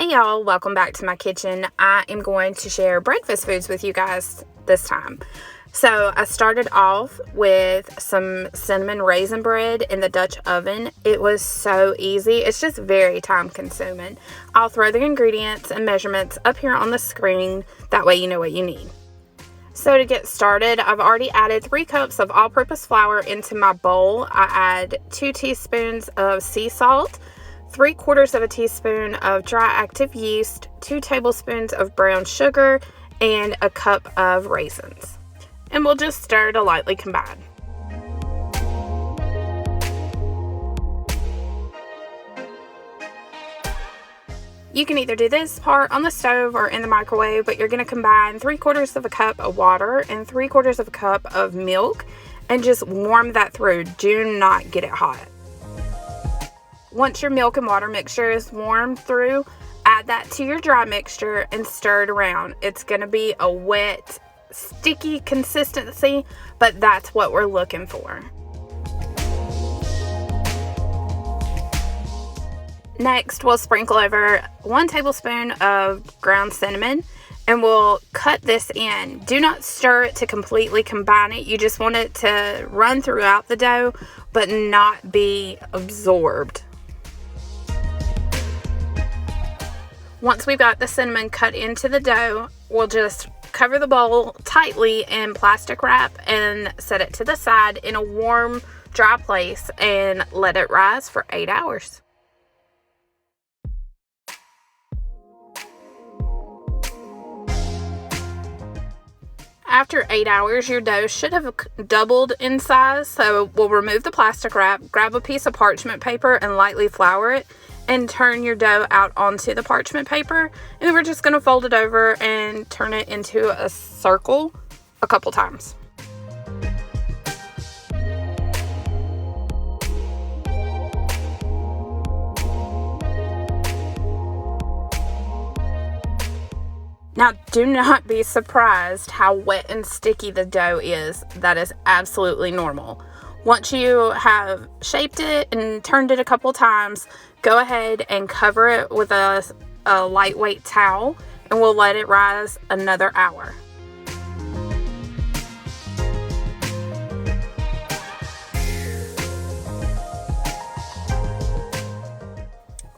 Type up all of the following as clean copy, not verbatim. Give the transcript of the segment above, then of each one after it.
Hey y'all, welcome back to my kitchen. I am going to share breakfast foods with you guys this time. So I started off with some cinnamon raisin bread in the Dutch oven. It was so easy. It's just very time consuming. I'll throw the ingredients and measurements up here on the screen. That way you know what you need. So to get started, I've already added 3 cups of all-purpose flour into my bowl. I add 2 teaspoons of sea salt, 3/4 of a teaspoon of dry active yeast, 2 tablespoons of brown sugar, and a cup of raisins. And we'll just stir to lightly combine. You can either do this part on the stove or in the microwave, but you're going to combine 3/4 of a cup of water and 3/4 of a cup of milk and just warm that through. Do not get it hot. Once your milk and water mixture is warmed through, add that to your dry mixture and stir it around. It's going to be a wet, sticky consistency, but that's what we're looking for. Next, we'll sprinkle over 1 tablespoon of ground cinnamon, and we'll cut this in. Do not stir it to completely combine it. You just want it to run throughout the dough, but not be absorbed. Once we've got the cinnamon cut into the dough, we'll just cover the bowl tightly in plastic wrap and set it to the side in a warm, dry place and let it rise for 8 hours. After 8 hours, your dough should have doubled in size, so we'll remove the plastic wrap, grab a piece of parchment paper and lightly flour it, and turn your dough out onto the parchment paper. And then we're just going to fold it over and turn it into a circle a couple times. Now, do not be surprised how wet and sticky the dough is. That is absolutely normal. Once you have shaped it and turned it a couple times, go ahead and cover it with a lightweight towel, and we'll let it rise another hour.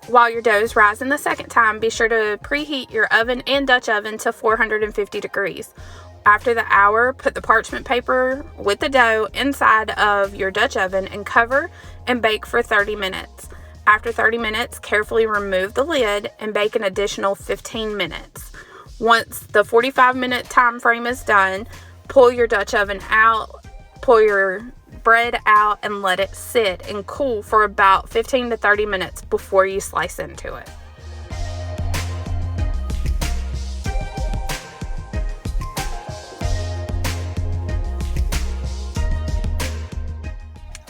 While your dough is rising the second time, be sure to preheat your oven and Dutch oven to 450 degrees. After the hour, put the parchment paper with the dough inside of your Dutch oven and cover and bake for 30 minutes. After 30 minutes, carefully remove the lid and bake an additional 15 minutes. Once the 45-minute time frame is done, pull your Dutch oven out, pull your bread out, and let it sit and cool for about 15 to 30 minutes before you slice into it.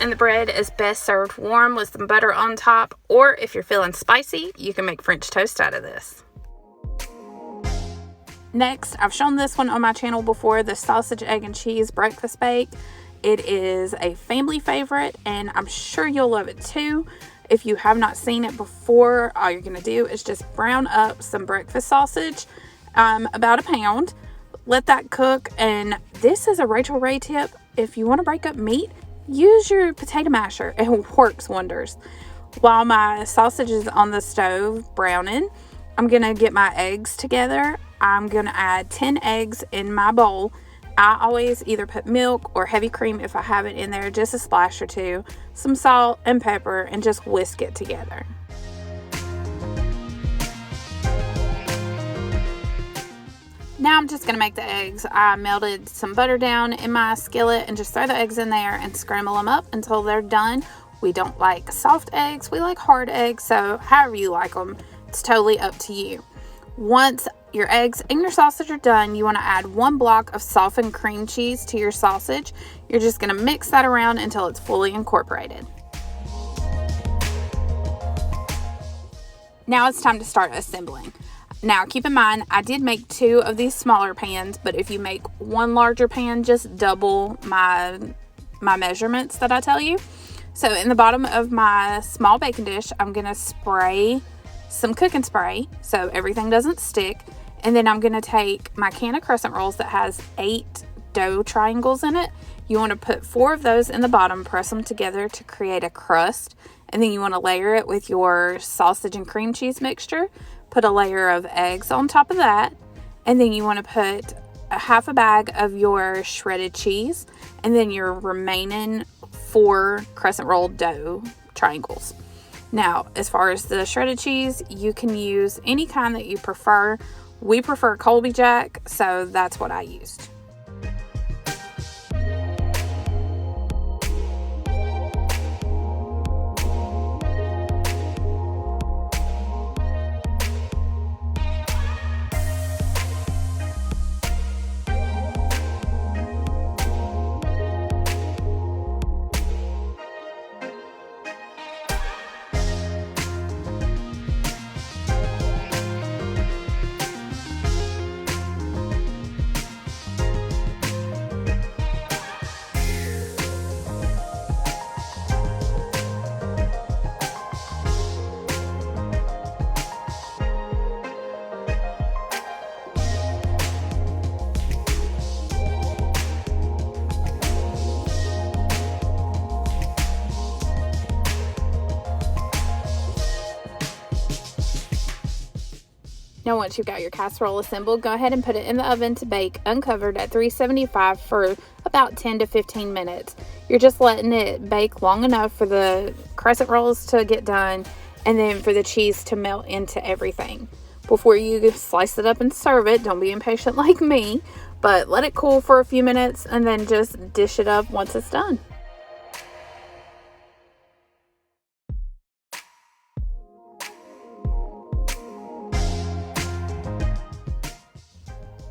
And the bread is best served warm with some butter on top, or if you're feeling spicy, you can make French toast out of this. Next, I've shown this one on my channel before, the sausage, egg, and cheese breakfast bake. It is a family favorite, and I'm sure you'll love it too. If you have not seen it before, all you're going to do is just brown up some breakfast sausage, about 1 pound. Let that cook, and this is a Rachel Ray tip. If you want to break up meat, use your potato masher. It works wonders. While my sausage is on the stove browning, I'm going to get my eggs together. I'm going to add 10 eggs in my bowl. I always either put milk or heavy cream if I have it in there, just a splash or 2, some salt and pepper, and just whisk it together. Now I'm just going to make the eggs. I melted some butter down in my skillet and just throw the eggs in there and scramble them up until they're done. We don't like soft eggs, we like hard eggs, so however you like them, it's totally up to you. Once your eggs and your sausage are done, you want to add 1 block of softened cream cheese to your sausage. You're just going to mix that around until it's fully incorporated. Now it's time to start assembling. Now keep in mind, I did make 2 of these smaller pans, but if you make 1 larger pan, just double my measurements that I tell you. So in the bottom of my small baking dish, I'm going to spray some cooking spray so everything doesn't stick, and then I'm going to take my can of crescent rolls that has 8 dough triangles in it. You want to put 4 of those in the bottom, press them together to create a crust, and then you want to layer it with your sausage and cream cheese mixture. Put a layer of eggs on top of that, and then you want to put a half a bag of your shredded cheese, and then your remaining 4 crescent roll dough triangles. Now, as far as the shredded cheese, you can use any kind that you prefer. We prefer Colby Jack, so that's what I used. Now, once you've got your casserole assembled, go ahead and put it in the oven to bake uncovered at 375 for about 10 to 15 minutes. You're just letting it bake long enough for the crescent rolls to get done and then for the cheese to melt into everything. Before you slice it up and serve it, don't be impatient like me, but let it cool for a few minutes and then just dish it up once it's done.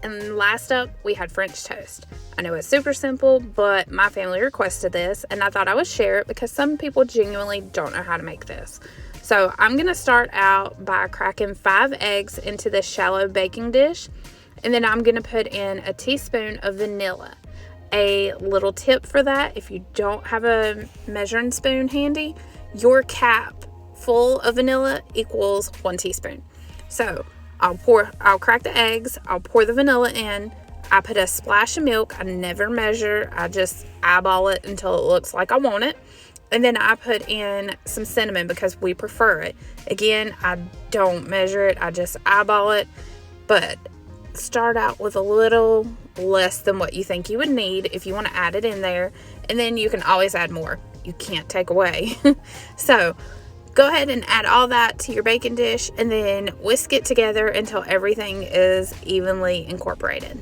And last up, we had French toast. I know it's super simple, but my family requested this, and I thought I would share it because some people genuinely don't know how to make this. So I'm going to start out by cracking 5 eggs into this shallow baking dish, and then I'm going to put in a teaspoon of vanilla. A little tip for that, if you don't have a measuring spoon handy, your cap full of vanilla equals 1 teaspoon. So I'll crack the eggs, I'll pour the vanilla in, I put a splash of milk, I never measure, I just eyeball it until it looks like I want it, and then I put in some cinnamon because we prefer it. Again, I don't measure it, I just eyeball it, but start out with a little less than what you think you would need if you want to add it in there, and then you can always add more. You can't take away. So go ahead and add all that to your baking dish and then whisk it together until everything is evenly incorporated.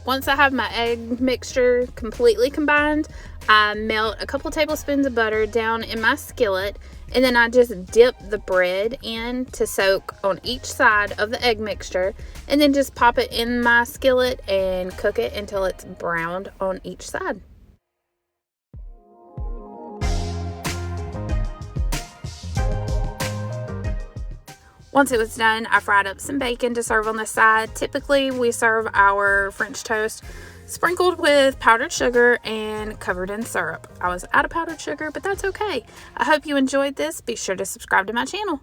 Once I have my egg mixture completely combined, I melt a couple tablespoons of butter down in my skillet, and then I just dip the bread in to soak on each side of the egg mixture, and then just pop it in my skillet and cook it until it's browned on each side. Once it was done, I fried up some bacon to serve on the side. Typically, we serve our French toast sprinkled with powdered sugar and covered in syrup. I was out of powdered sugar, but that's okay. I hope you enjoyed this. Be sure to subscribe to my channel.